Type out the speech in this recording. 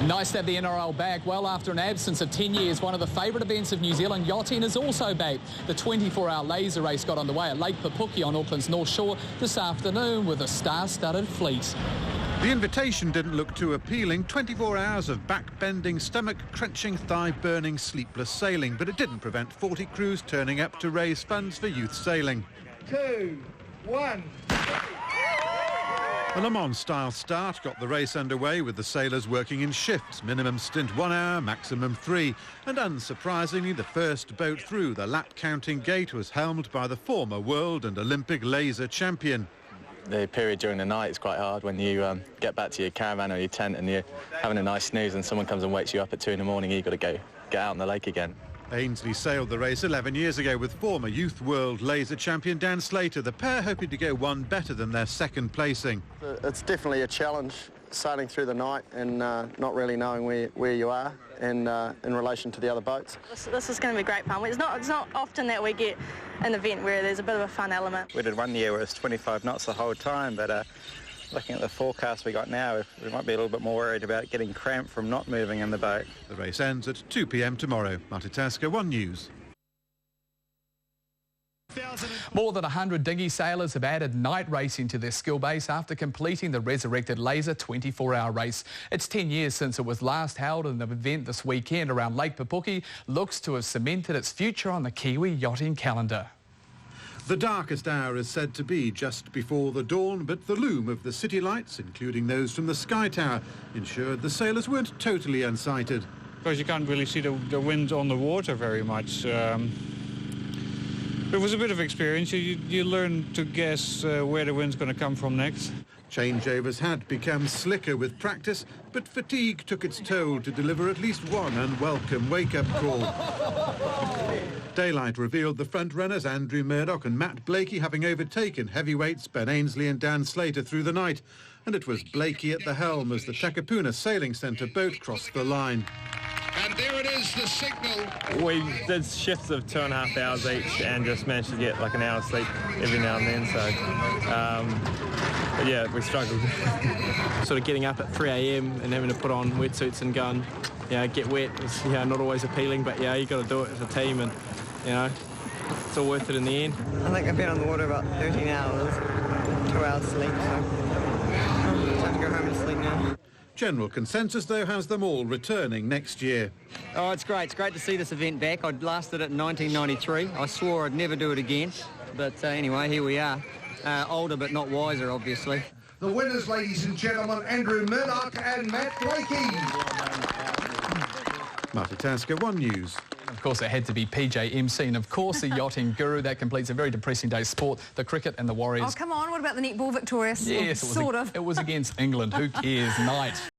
Nice to have the NRL back. Well, after an absence of 10 years, one of the favourite events of New Zealand, yachting, is also back. The 24-hour laser race got underway at Lake Papuki on Auckland's North Shore this afternoon with a star-studded fleet. The invitation didn't look too appealing. 24 hours of back-bending, stomach-crunching, thigh-burning, sleepless sailing. But it didn't prevent 40 crews turning up to raise funds for youth sailing. 2, 1... A Le Mans-style start got the race underway with the sailors working in shifts, minimum stint 1 hour, maximum 3. And unsurprisingly, the first boat through the lap-counting gate was helmed by the former world and Olympic laser champion. The period during the night is quite hard when you get back to your caravan or your tent and you're having a nice snooze and someone comes and wakes you up at 2 in the morning. You've got to get out on the lake again. Ainslie sailed the race 11 years ago with former youth world laser champion Dan Slater, the pair hoping to go one better than their second placing. It's definitely a challenge sailing through the night and not really knowing where you are in relation to the other boats. This is going to be great fun. It's not often that we get an event where there's a bit of a fun element. We did one year where it was 25 knots the whole time, but looking at the forecast we got now, we might be a little bit more worried about getting cramped from not moving in the boat. The race ends at 2 p.m. tomorrow. Matitaska, One News. More than 100 dinghy sailors have added night racing to their skill base after completing the resurrected laser 24-hour race. It's 10 years since it was last held, and the event this weekend around Lake Papuki looks to have cemented its future on the Kiwi yachting calendar. The darkest hour is said to be just before the dawn, but the loom of the city lights, including those from the Sky Tower, ensured the sailors weren't totally unsighted. Because you can't really see the wind on the water very much. It was a bit of experience. You learn to guess where the wind's going to come from next. Changeovers had become slicker with practice, but fatigue took its toll to deliver at least one unwelcome wake-up call. Daylight revealed the front-runners Andrew Murdoch and Matt Blakey having overtaken heavyweights Ben Ainslie and Dan Slater through the night. And it was Blakey at the helm as the Takapuna Sailing Centre boat crossed the line. And there it is, the signal. We did shifts of 2.5 hours each and just managed to get like an hour's sleep every now and then, but yeah, we struggled. Sort of getting up at 3 a.m. and having to put on wetsuits and go and get wet is not always appealing, but yeah, you've got to do it as a team, and it's all worth it in the end. I think I've been on the water about 13 hours, 2 hours sleep, so time to go home and sleep now. General consensus, though, has them all returning next year. Oh, it's great. It's great to see this event back. I last did it in 1993. I swore I'd never do it again. But anyway, here we are. Older but not wiser, obviously. The winners, ladies and gentlemen, Andrew Murdoch and Matt Blakey. Matitaska, One News. Of course, it had to be PJ MC, and of course the yachting guru. That completes a very depressing day's sport. The cricket and the Warriors. Oh, come on. What about the netball victorious? Yes, well, sort of. It was against England. Who cares? Night.